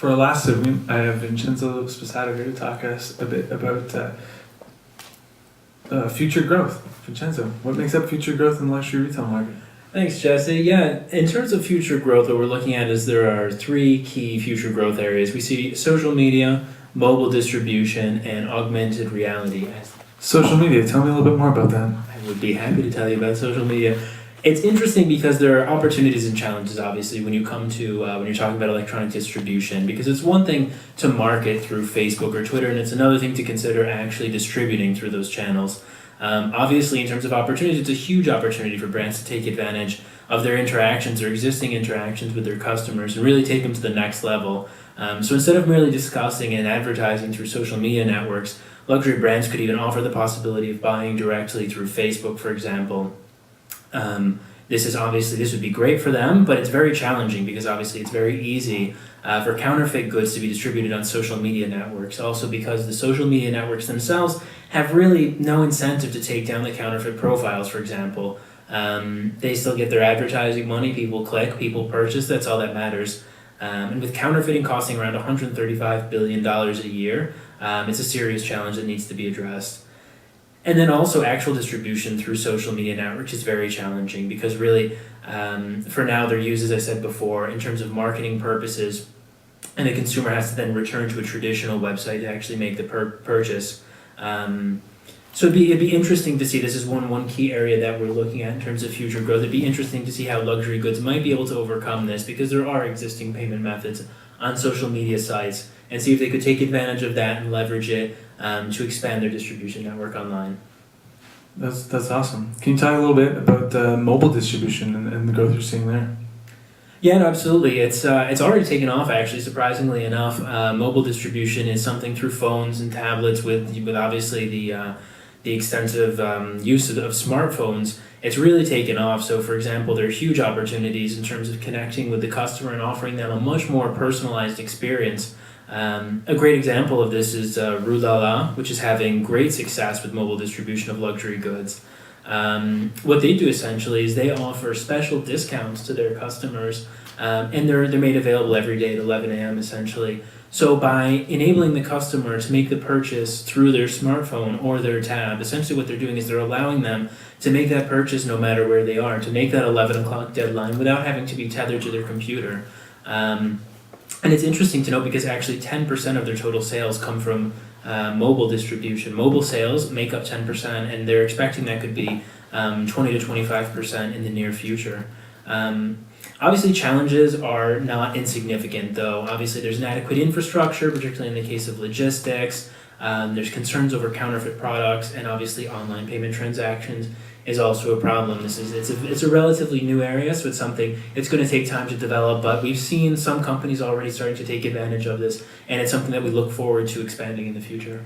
For our last segment, I have Vincenzo here to talk us a bit about future growth. Vincenzo, what makes up future growth in the luxury retail market? Thanks, Jesse. Yeah, in terms of future growth, what we're looking at is there are three key future growth areas. We see social media, mobile distribution, and augmented reality. Social media, tell me a little bit more about that. I would be happy to tell you about social media. It's interesting because there are opportunities and challenges, obviously, when you come to when you're talking about electronic distribution. Because it's one thing to market through Facebook or Twitter, and it's another thing to consider actually distributing through those channels. Obviously, in terms of opportunities, it's a huge opportunity for brands to take advantage of their interactions or existing interactions with their customers and really take them to the next level. So instead of merely discussing and advertising through social media networks, luxury brands could even offer the possibility of buying directly through Facebook, for example. This would be great for them, but it's very challenging because obviously it's very easy for counterfeit goods to be distributed on social media networks. Also because the social media networks themselves have really no incentive to take down the counterfeit profiles, for example. They still get their advertising money, people click, people purchase, that's all that matters. And with counterfeiting costing around $135 billion a year, it's a serious challenge that needs to be addressed. And then also actual distribution through social media networks is very challenging because really, for now, they're used, as I said before, in terms of marketing purposes, and the consumer has to then return to a traditional website to actually make the purchase. So it'd be interesting to see, this is one key area that we're looking at in terms of future growth. It'd be interesting to see how luxury goods might be able to overcome this because there are existing payment methods on social media sites and see if they could take advantage of that and leverage it to expand their distribution network online. That's awesome. Can you talk a little bit about mobile distribution and the growth you're seeing there? Yeah, no, absolutely. It's already taken off, actually, surprisingly enough. Mobile distribution is something through phones and tablets with obviously the extensive use of smartphones. It's really taken off. So, for example, there are huge opportunities in terms of connecting with the customer and offering them a much more personalized experience. A great example of this is Rue La La, which is having great success with mobile distribution of luxury goods. What they do essentially is they offer special discounts to their customers, and they're made available every day at 11 a.m. essentially. So by enabling the customer to make the purchase through their smartphone or their tab, essentially what they're doing is they're allowing them to make that purchase no matter where they are, to make that 11 o'clock deadline without having to be tethered to their computer. And it's interesting to note because actually 10% of their total sales come from mobile distribution. Mobile sales make up 10%, and they're expecting that could be 20 to 25% in the near future. Obviously, challenges are not insignificant, though. Obviously, there's inadequate infrastructure, particularly in the case of logistics. There's concerns over counterfeit products, and obviously online payment transactions is also a problem. It's a relatively new area, so it's something it's going to take time to develop, but we've seen some companies already starting to take advantage of this, and it's something that we look forward to expanding in the future.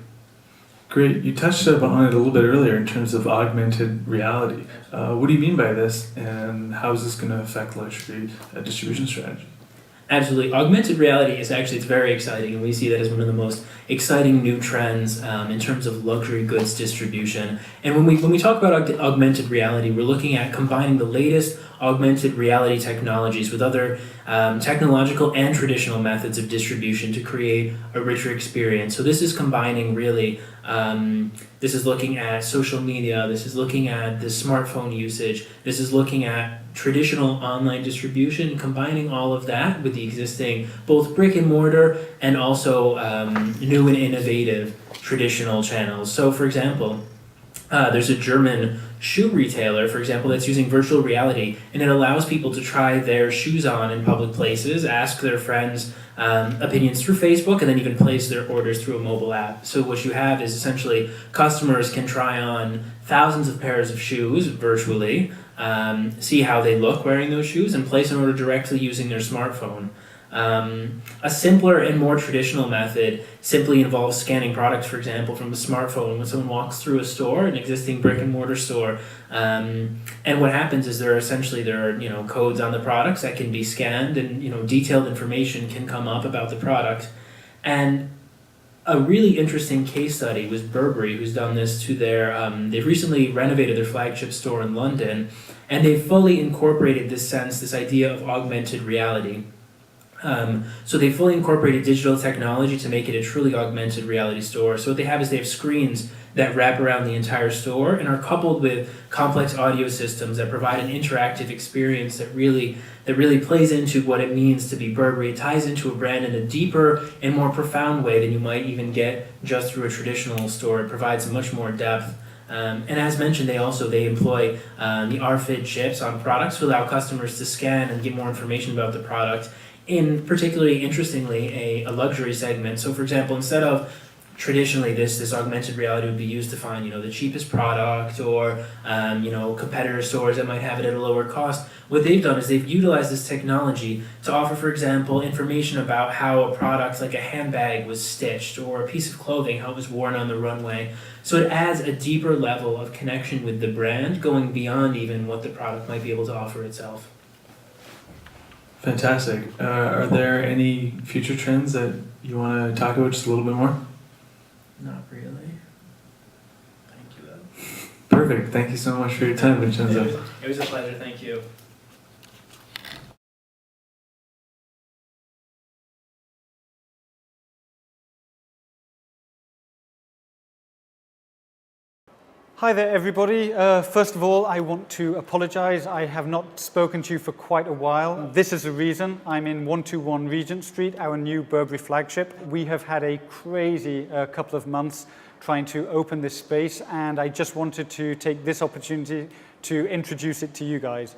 Great. You touched upon it a little bit earlier in terms of augmented reality. What do you mean by this, and how is this going to affect luxury distribution strategy? Absolutely. Augmented reality is it's very exciting, and we see that as one of the most exciting new trends in terms of luxury goods distribution. And when we talk about augmented reality, we're looking at combining the latest augmented reality technologies with other technological and traditional methods of distribution to create a richer experience. So this is combining really, this is looking at social media, this is looking at the smartphone usage, this is looking at traditional online distribution, combining all of that with the existing both brick and mortar and also new and innovative traditional channels. So for example, there's a German shoe retailer, for example, that's using virtual reality, and it allows people to try their shoes on in public places, ask their friends opinions through Facebook, and then even place their orders through a mobile app. So what you have is essentially customers can try on thousands of pairs of shoes virtually, see how they look wearing those shoes, and place an order directly using their smartphone. A simpler and more traditional method simply involves scanning products, for example, from a smartphone when someone walks through a store, an existing brick and mortar store. And what happens is there are codes on the products that can be scanned, and detailed information can come up about the product. And a really interesting case study was Burberry, who's done this to they've recently renovated their flagship store in London, and they've fully incorporated this idea of augmented reality. So they fully incorporated digital technology to make it a truly augmented reality store. So what they have is they have screens that wrap around the entire store and are coupled with complex audio systems that provide an interactive experience that really plays into what it means to be Burberry. It ties into a brand in a deeper and more profound way than you might even get just through a traditional store. It provides much more depth. And as mentioned, they employ the RFID chips on products to allow customers to scan and get more information about the product in particularly interestingly a luxury segment. So for example, instead of traditionally this augmented reality would be used to find the cheapest product or competitor stores that might have it at a lower cost, what they've done is they've utilized this technology to offer, for example, information about how a product like a handbag was stitched or a piece of clothing, how it was worn on the runway. So it adds a deeper level of connection with the brand, going beyond even what the product might be able to offer itself. Fantastic. Are there any future trends that you want to talk about just a little bit more? Not really. Thank you, though. Perfect. Thank you so much for your time, Vincenzo. It was a pleasure. Thank you. Hi there, everybody. First of all, I want to apologize. I have not spoken to you for quite a while. This is the reason. I'm in 121 Regent Street, our new Burberry flagship. We have had a crazy couple of months trying to open this space, and I just wanted to take this opportunity to introduce it to you guys.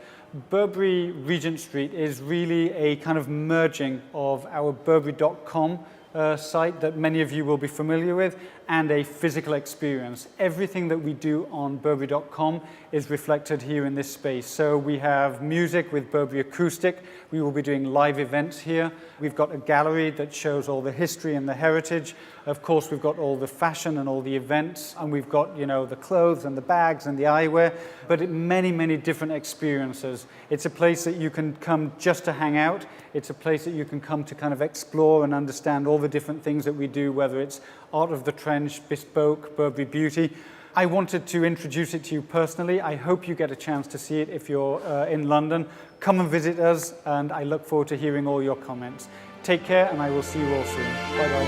Burberry Regent Street is really a kind of merging of our Burberry.com site that many of you will be familiar with, and a physical experience. Everything that we do on Burberry.com is reflected here in this space. So we have music with Burberry Acoustic. We will be doing live events here. We've got a gallery that shows all the history and the heritage. Of course, we've got all the fashion and all the events, and we've got, the clothes and the bags and the eyewear, but many, many different experiences. It's a place that you can come just to hang out. It's a place that you can come to kind of explore and understand all the different things that we do, whether it's Art of the Trench, Bespoke, Burberry Beauty. I wanted to introduce it to you personally. I hope you get a chance to see it if you're in London. Come and visit us, and I look forward to hearing all your comments. Take care, and I will see you all soon. Bye-bye.